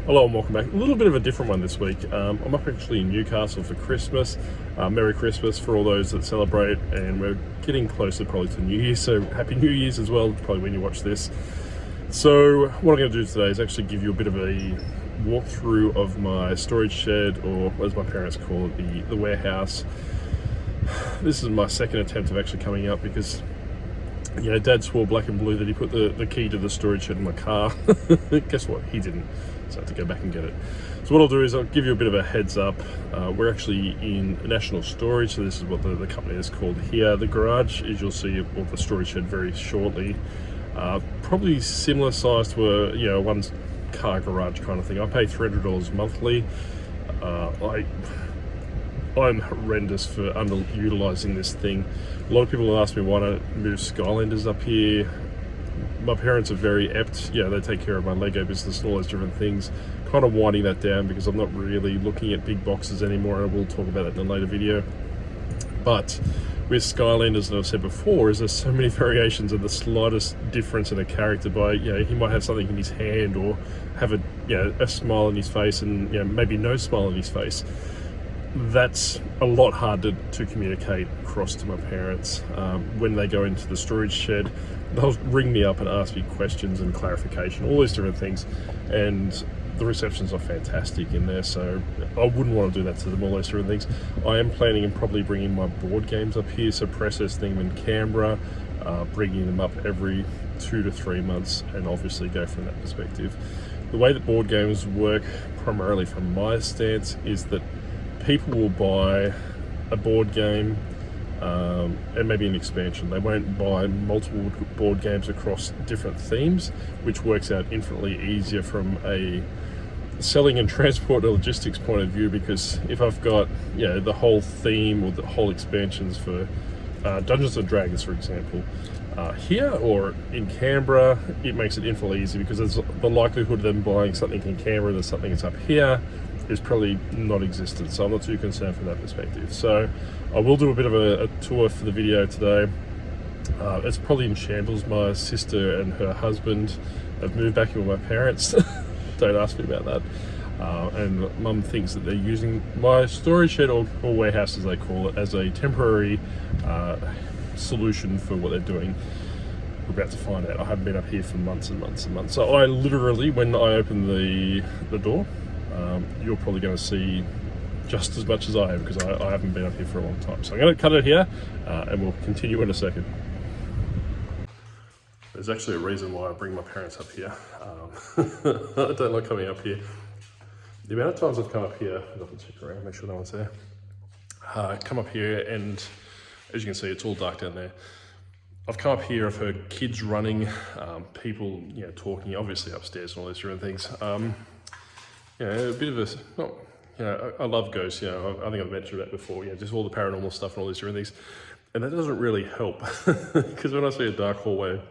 Hello and welcome back. A little bit of a different one this week. I'm up actually in Newcastle for Christmas. Merry Christmas for all those that celebrate, and we're getting closer probably to New Year, so Happy New Year's as well, probably when you watch this. So what I'm going to do today is actually give you a bit of a walkthrough of my storage shed, or as my parents call it, the warehouse. This is my second attempt of actually coming up because Dad swore black and blue that he put the key to the storage shed in my car. Guess what? He didn't. So I have to go back and get it. So what I'll do is I'll give you a bit of a heads up. We're actually in National Storage, so this is what the company is called here. The garage, as you'll see, or the storage shed very shortly, probably similar size to a one car garage kind of thing. I pay $300 monthly. I'm horrendous for underutilizing this thing. A lot of people have asked me why don't move Skylanders up here. My parents are very apt. They take care of my Lego business and all those different things. Kind of winding that down because I'm not really looking at big boxes anymore, and I will talk about that in a later video. But with Skylanders, as I've said before, is there's so many variations, and the slightest difference in a character by, he might have something in his hand or have a smile on his face and maybe no smile on his face. That's a lot harder to communicate across to my parents. When they go into the storage shed, they'll ring me up and ask me questions and clarification, all these different things, and the receptions are fantastic in there, so I wouldn't want to do that to them, all those different things. I am planning on probably bringing my board games up here, so processing them in Canberra, bringing them up every 2 to 3 months, and obviously go from that perspective. The way that board games work, primarily from my stance, is that people will buy a board game and maybe an expansion. They won't buy multiple board games across different themes, which works out infinitely easier from a selling and transport and logistics point of view, because if I've got the whole theme or the whole expansions for Dungeons and Dragons, for example, here or in Canberra, it makes it infinitely easy because there's the likelihood of them buying something in Canberra and something that's up here is probably non-existent, so I'm not too concerned from that perspective. So I will do a bit of a tour for the video today. It's probably in shambles. My sister and her husband have moved back in with my parents. Don't ask me about that. And Mum thinks that they're using my storage shed, or warehouse as they call it, as a temporary solution for what they're doing. We're about to find out. I haven't been up here for months and months and months. So I literally, when I open the door, you're probably going to see just as much as I am, because I haven't been up here for a long time. So I'm going to cut it here and we'll continue in a second. There's actually a reason why I bring my parents up here. I don't like coming up here. The amount of times I've come up here, I'll double check around, make sure no one's there. Come up here, and as you can see, it's all dark down there. I've come up here, I've heard kids running, people talking, obviously upstairs and all those different things. A bit of a, I love ghosts, I think I've mentioned that before, just all the paranormal stuff and all these different things. And that doesn't really help, because when I see a dark hallway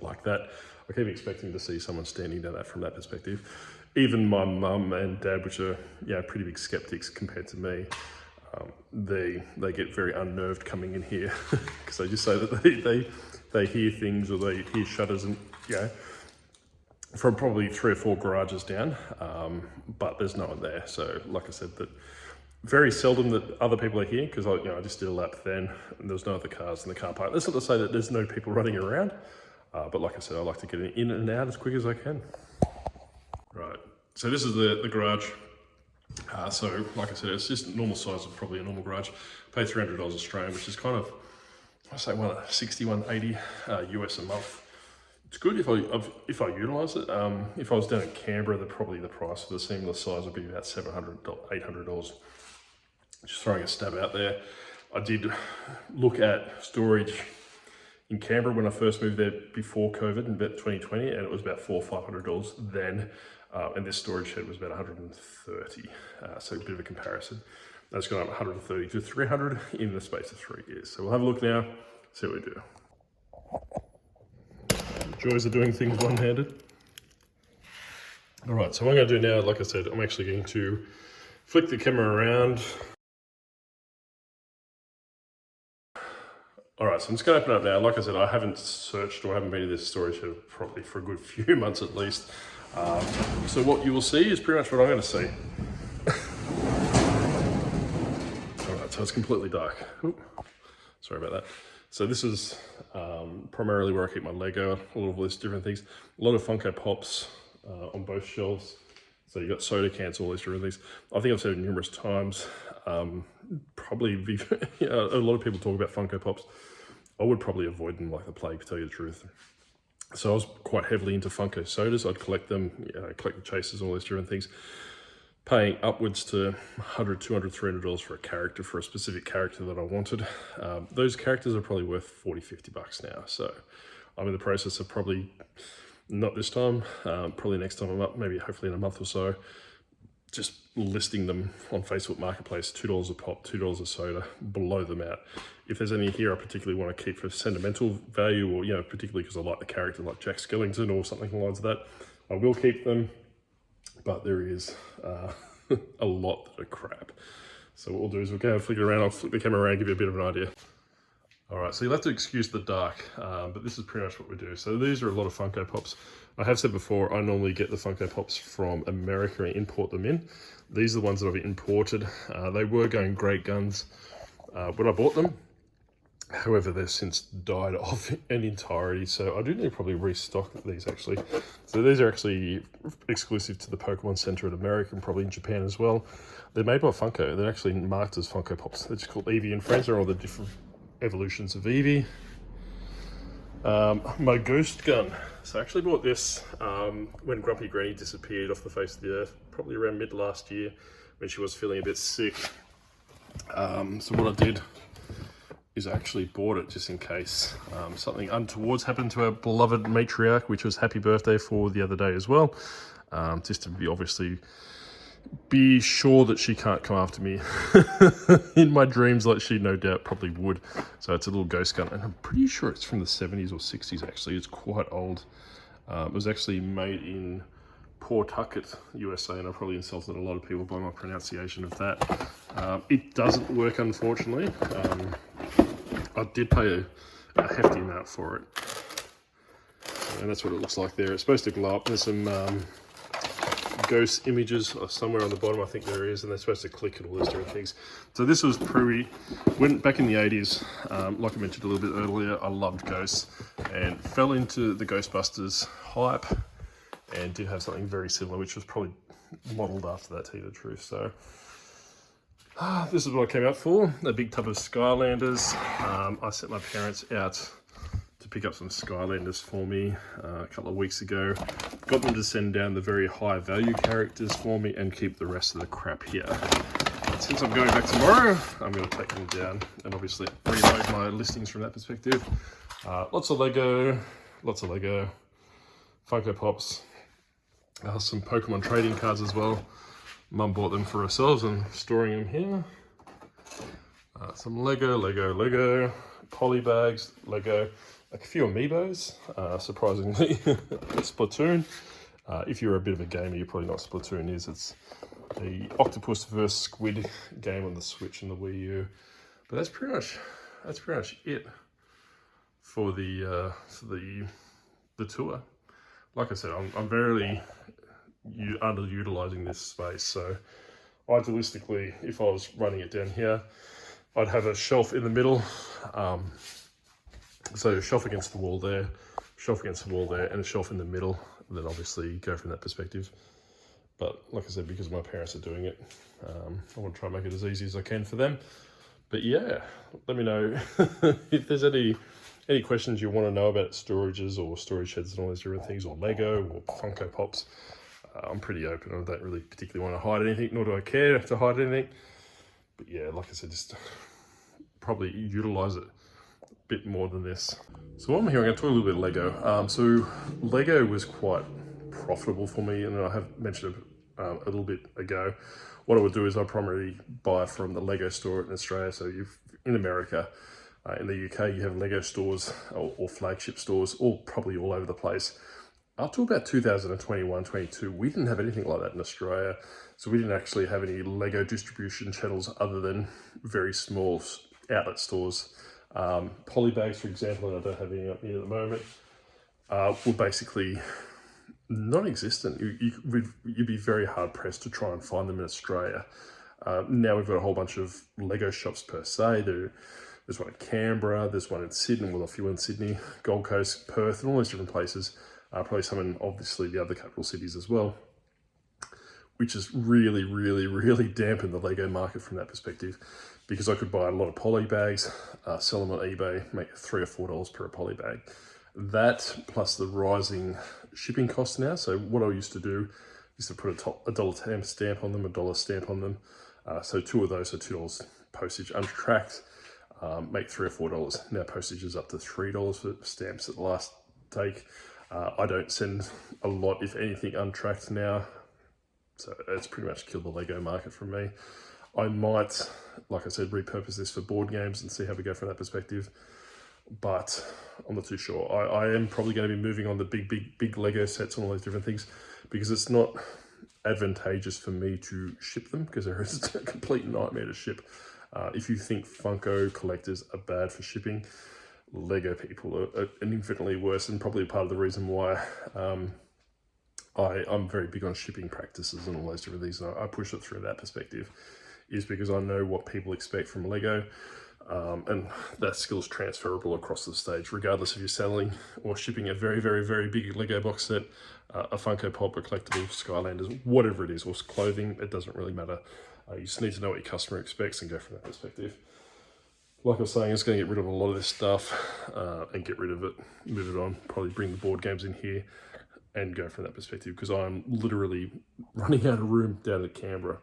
like that, I keep expecting to see someone standing down that from that perspective. Even my mum and dad, which are pretty big skeptics compared to me, they get very unnerved coming in here, because they just say that they hear things, or they hear shutters, and from probably 3 or 4 garages down, but there's no one there. So like I said, that very seldom that other people are here, because I just did a lap then and there was no other cars in the car park. That's not to say that there's no people running around, but like I said, I like to get in and out as quick as I can. Right, so this is the garage. So like I said, it's just normal size of probably a normal garage. Pay $300 Australian, which is kind of, I say, $160, $180 US a month. It's good if I utilise it. If I was down in Canberra, probably the price for the similar size would be about $700, $800. Just throwing a stab out there. I did look at storage in Canberra when I first moved there before COVID in about 2020, and it was about $400 or $500 then. And this storage shed was about $130. So a bit of a comparison. That's gone up $130 to $300 in the space of 3 years. So we'll have a look now, see what we do. Joys of doing things one-handed. All right, so what I'm going to do now, like I said, I'm actually going to flick the camera around. All right, so I'm just going to open it up now. Like I said, I haven't searched or haven't been to this storage shed probably for a good few months at least. So what you will see is pretty much what I'm going to see. Alright, so it's completely dark. Oop. Sorry about that. So this is primarily where I keep my Lego, all of these different things. A lot of Funko Pops on both shelves. So you got soda cans, all these different things. I think I've said it numerous times. Probably, a lot of people talk about Funko Pops. I would probably avoid them like the plague, to tell you the truth. So I was quite heavily into Funko sodas. I'd collect them, collect the chasers, all these different things. Paying upwards to $100, $200, $300 for a character, for a specific character that I wanted. Those characters are probably worth $40, $50 now. So I'm in the process of probably, not this time, probably next time I'm up, maybe hopefully in a month or so, just listing them on Facebook Marketplace, $2 a pop, $2 a soda, blow them out. If there's any here I particularly want to keep for sentimental value, or, particularly because I like the character like Jack Skellington or something like that, I will keep them. But there is a lot that are crap. So what we'll do is we'll go and flick it around. I'll flip the camera around and give you a bit of an idea. All right, so you'll have to excuse the dark, but this is pretty much what we do. So these are a lot of Funko Pops. I have said before, I normally get the Funko Pops from America and import them in. These are the ones that I've imported. They were going great guns when I bought them. However, they've since died off in entirety, so I do need to probably restock these actually. So these are actually exclusive to the Pokemon Center in America and probably in Japan as well. They're made by Funko. They're actually marked as Funko Pops. They're just called Eevee and Friends. They're all the different evolutions of Eevee. My ghost gun. So I actually bought this when Grumpy Granny disappeared off the face of the earth, probably around mid last year when she was feeling a bit sick. So what I did is I actually bought it just in case something untowards happened to our beloved matriarch, which was happy birthday for the other day as well. Just to be sure that she can't come after me in my dreams like she no doubt probably would. So it's a little ghost gun, and I'm pretty sure it's from the 70s or 60s actually. It's quite old. It was actually made in Pawtucket, USA, and I probably insulted a lot of people by my pronunciation of that. It doesn't work, unfortunately. I did pay a hefty amount for it, and that's what it looks like there. It's supposed to glow up. There's some ghost images somewhere on the bottom, I think there is, and they're supposed to click and all those different things. So this was when back in the 80s, like I mentioned a little bit earlier, I loved ghosts and fell into the Ghostbusters hype and did have something very similar, which was probably modelled after that, to tell you the truth. So this is what I came out for, a big tub of Skylanders. I sent my parents out to pick up some Skylanders for me a couple of weeks ago. Got them to send down the very high value characters for me and keep the rest of the crap here. But since I'm going back tomorrow, I'm going to take them down and obviously reload my listings from that perspective. Lots of Lego, Funko Pops, some Pokemon trading cards as well. Mum bought them for herself and storing them here. Some Lego, poly bags, Lego, like a few amiibos, surprisingly. Splatoon. If you're a bit of a gamer, you probably know what Splatoon is. It's the octopus versus squid game on the Switch and the Wii U. But that's pretty much it for the tour. Like I said, I'm very underutilizing this space. So idealistically, if I was running it down here, I'd have a shelf in the middle. So shelf against the wall there, shelf against the wall there, and a shelf in the middle. And then obviously go from that perspective. But like I said, because my parents are doing it, I want to try and make it as easy as I can for them. But yeah, let me know if there's any questions you want to know about storages or storage sheds and all those different things, or Lego or Funko Pops. I'm pretty open. I don't really particularly want to hide anything, nor do I care to hide anything. But yeah, like I said, just probably utilize it a bit more than this. So while I'm here, I'm going to talk a little bit of Lego. So Lego was quite profitable for me, and I have mentioned it a little bit ago. What I would do is I primarily buy from the Lego store in Australia. So in America, in the UK, you have Lego stores or flagship stores, probably all over the place. Up to about 2021, 22, we didn't have anything like that in Australia. So we didn't actually have any Lego distribution channels other than very small outlet stores. Polybags, for example, and I don't have any up here at the moment, were basically non-existent. You'd be very hard pressed to try and find them in Australia. Now we've got a whole bunch of Lego shops per se. There's one in Canberra, there's one in Sydney, well, a few in Sydney, Gold Coast, Perth, and all those different places. Probably some in obviously the other capital cities as well, which has really, really, really dampened the Lego market from that perspective, because I could buy a lot of poly bags, sell them on eBay, make $3 or $4 per poly bag. That plus the rising shipping costs now. So what I used to do is to put a $1 stamp on them, $1 stamp on them. So two of those are $2 postage untracked, make $3 or $4. Now postage is up to $3 for stamps at the last take. I don't send a lot, if anything, untracked now. So it's pretty much killed the Lego market for me. I might, like I said, repurpose this for board games and see how we go from that perspective. But I'm not too sure. I am probably going to be moving on the big Lego sets and all those different things, because it's not advantageous for me to ship them, because they're a complete nightmare to ship. If you think Funko collectors are bad for shipping, Lego people are infinitely worse, and probably part of the reason why I'm very big on shipping practices and all those different things. And I push it through that perspective, is because I know what people expect from Lego. And that skill's transferable across the stage, regardless if you're selling or shipping a very, very, very big Lego box set, a Funko Pop, a collectible, Skylanders, whatever it is, or clothing, it doesn't really matter. You just need to know what your customer expects and go from that perspective. Like I was saying, it's going to get rid of a lot of this stuff and get rid of it, move it on, probably bring the board games in here and go from that perspective, because I'm literally running out of room down at Canberra.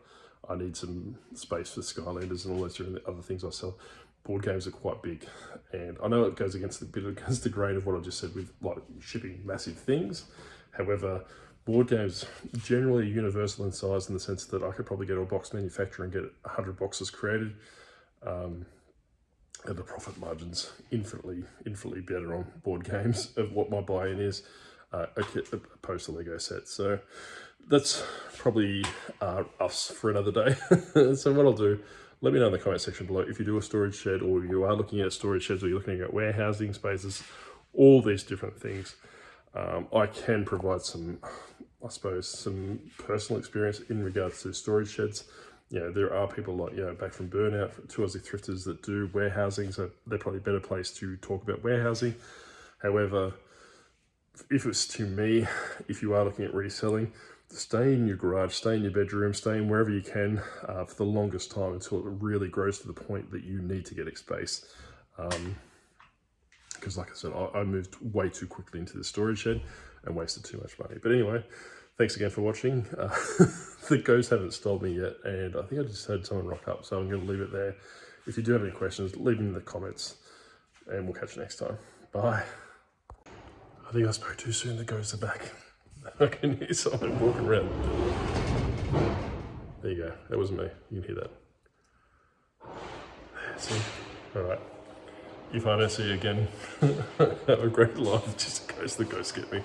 I need some space for Skylanders and all those different other things I sell. Board games are quite big, and I know it goes against the grain of what I just said with like shipping massive things. However, board games generally are universal in size, in the sense that I could probably go to a box manufacturer and get 100 boxes created, and the profit margins infinitely better on board games of what my buy-in is, opposed to Lego sets. So that's probably us for another day. So what I'll do, let me know in the comment section below if you do a storage shed, or you are looking at storage sheds, or you're looking at warehousing spaces, all these different things. I can provide some, I suppose, some personal experience in regards to storage sheds. You know, there are people like, you know, back from burnout, two Aussie thrifters that do warehousing, so they're probably a better place to talk about warehousing. However, if it's to me, if you are looking at reselling, stay in your garage, stay in your bedroom, stay in wherever you can for the longest time, until it really grows to the point that you need to get space. Because like I said, I moved way too quickly into the storage shed and wasted too much money. But anyway, thanks again for watching. The ghosts haven't stolen me yet, and I think I just heard someone rock up, so I'm going to leave it there. If you do have any questions, leave them in the comments, and we'll catch you next time. Bye. I think I spoke too soon. The ghosts are back. I can hear someone walking around. There you go. That wasn't me. You can hear that. See? All right. If I don't see you again, have a great life, just in case the ghosts get me.